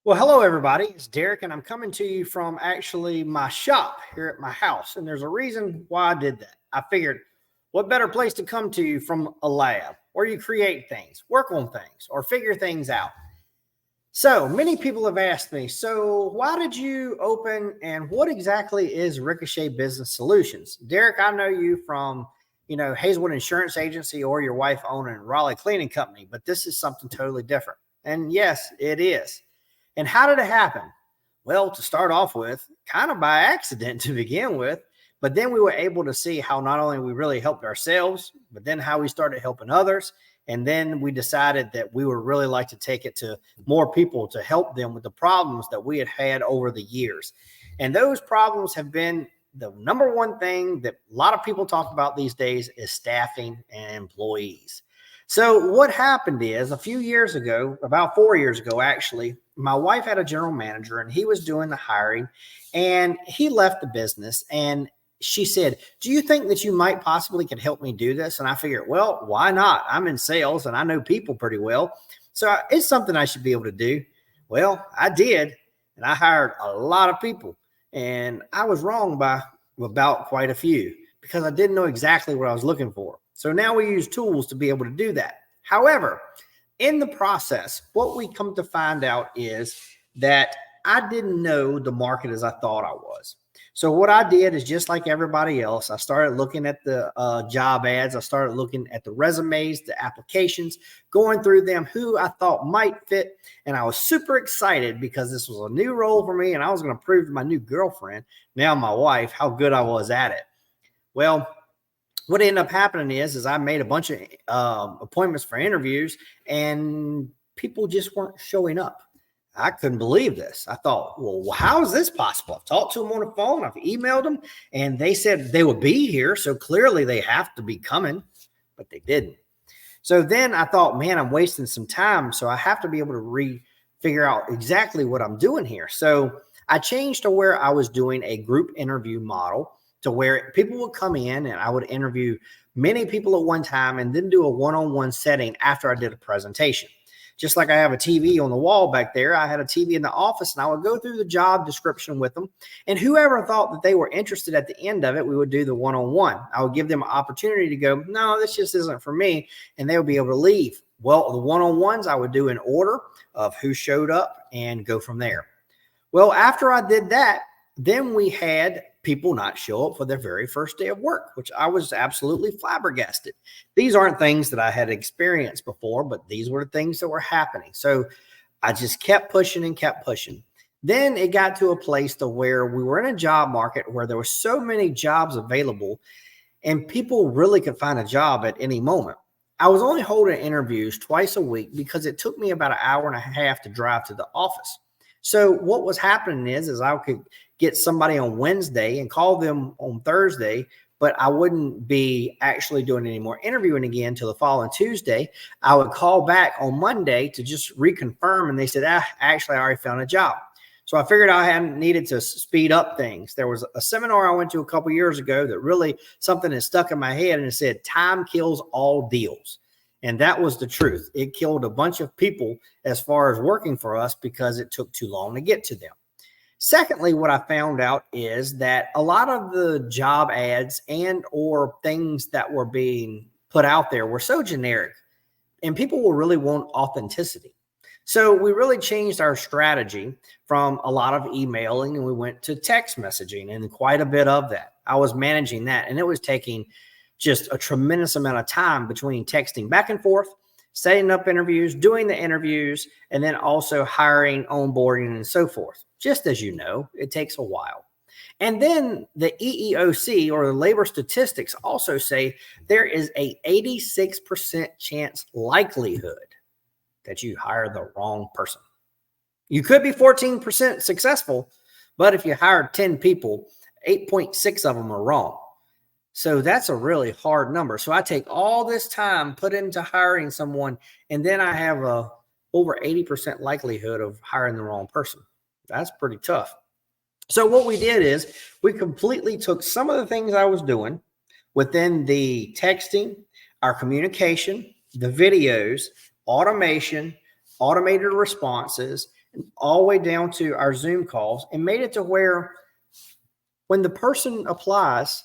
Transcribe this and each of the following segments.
Well, hello, everybody. It's Derek, and I'm coming to you from actually my shop here at my house. And there's a reason why I did that. I figured, what better place to come to you from a lab where you create things, work on things, or figure things out? So many people have asked me, so why did you open and what exactly is Ricochet Business Solutions? Derek, I know you from, Hazelwood Insurance Agency or your wife owning Raleigh Cleaning Company, but this is something totally different. And yes, it is. And how did it happen? Well, to start off with, kind of by accident to begin with, but then we were able to see how not only we really helped ourselves, but then how we started helping others. And then we decided that we would really like to take it to more people to help them with the problems that we had over the years. And those problems have been the number one thing that a lot of people talk about these days is staffing and employees. So what happened is a few years ago, about 4 years ago, actually, my wife had a general manager and he was doing the hiring and he left the business. And she said, do you think that you might possibly could help me do this? And I figured, well, why not? I'm in sales and I know people pretty well. So it's something I should be able to do. Well, I did. And I hired a lot of people and I was wrong by about quite a few because I didn't know exactly what I was looking for. So now we use tools to be able to do that. However, in the process, what we come to find out is that I didn't know the market as I thought I was. So what I did is just like everybody else, I started looking at the job ads. I started looking at the resumes, the applications, going through them, who I thought might fit. And I was super excited because this was a new role for me and I was going to prove to my new girlfriend, now my wife, how good I was at it. Well, what ended up happening is I made a bunch of appointments for interviews and people just weren't showing up. I couldn't believe this. I thought, well, how is this possible? I've talked to them on the phone. I've emailed them and they said they would be here. So clearly they have to be coming, but they didn't. So then I thought, man, I'm wasting some time. So I have to be able to figure out exactly what I'm doing here. So I changed to where I was doing a group interview model to where people would come in and I would interview many people at one time and then do a one-on-one setting after I did a presentation. Just like I have a TV on the wall back there, I had a TV in the office and I would go through the job description with them. And whoever thought that they were interested at the end of it, we would do the one-on-one. I would give them an opportunity to go, no, this just isn't for me. And they would be able to leave. Well, the one-on-ones I would do in order of who showed up and go from there. Well, after I did that, then we had people not show up for their very first day of work, which I was absolutely flabbergasted. These aren't things that I had experienced before, but these were the things that were happening. So I just kept pushing and kept pushing. Then it got to a place to where we were in a job market where there were so many jobs available and people really could find a job at any moment. I was only holding interviews twice a week because it took me about an hour and a half to drive to the office. So what was happening is I could get somebody on Wednesday and call them on Thursday, but I wouldn't be actually doing any more interviewing again until the following Tuesday. I would call back on Monday to just reconfirm. And they said, actually, I already found a job. So I figured I hadn't needed to speed up things. There was a seminar I went to a couple years ago that really something that stuck in my head, and it said, time kills all deals. And that was the truth. It killed a bunch of people as far as working for us because it took too long to get to them. Secondly, what I found out is that a lot of the job ads and or things that were being put out there were so generic and people will really want authenticity. So we really changed our strategy from a lot of emailing and we went to text messaging and quite a bit of that. I was managing that and it was taking just a tremendous amount of time between texting back and forth, setting up interviews, doing the interviews, and then also hiring, onboarding, and so forth. Just as you know, it takes a while. And then the EEOC or the labor statistics also say there is a 86% chance likelihood that you hire the wrong person. You could be 14% successful, but if you hired 10 people, 8.6 of them are wrong. So that's a really hard number. So I take all this time put into hiring someone, and then I have a over 80% likelihood of hiring the wrong person. That's pretty tough. So what we did is we completely took some of the things I was doing within the texting, our communication, the videos, automation, automated responses, all the way down to our Zoom calls, and made it to where when the person applies,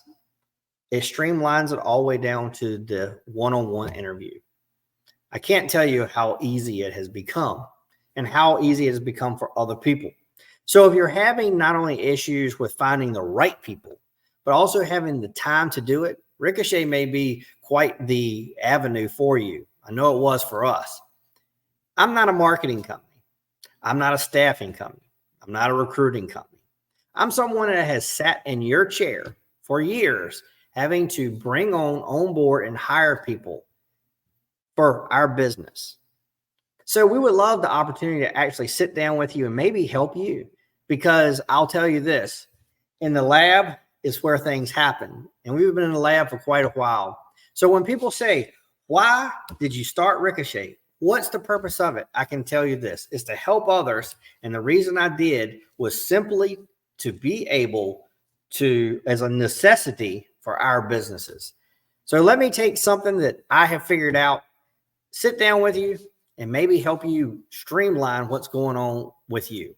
it streamlines it all the way down to the one-on-one interview. I can't tell you how easy it has become and how easy it has become for other people. So if you're having not only issues with finding the right people, but also having the time to do it, Ricochet may be quite the avenue for you. I know it was for us. I'm not a marketing company. I'm not a staffing company. I'm not a recruiting company. I'm someone that has sat in your chair for years, having to bring on board and hire people for our business. So we would love the opportunity to actually sit down with you and maybe help you, because I'll tell you this, in the lab is where things happen. And we've been in the lab for quite a while. So when people say, why did you start Ricochet? What's the purpose of it? I can tell you this, is to help others. And the reason I did was simply to be able to, as a necessity for our businesses. So let me take something that I have figured out, sit down with you, and maybe help you streamline what's going on with you.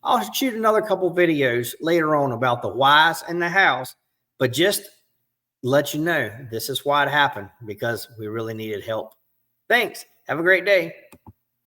I'll shoot another couple videos later on about the whys and the hows, but just let you know this is why it happened, because we really needed help. Thanks. Have a great day.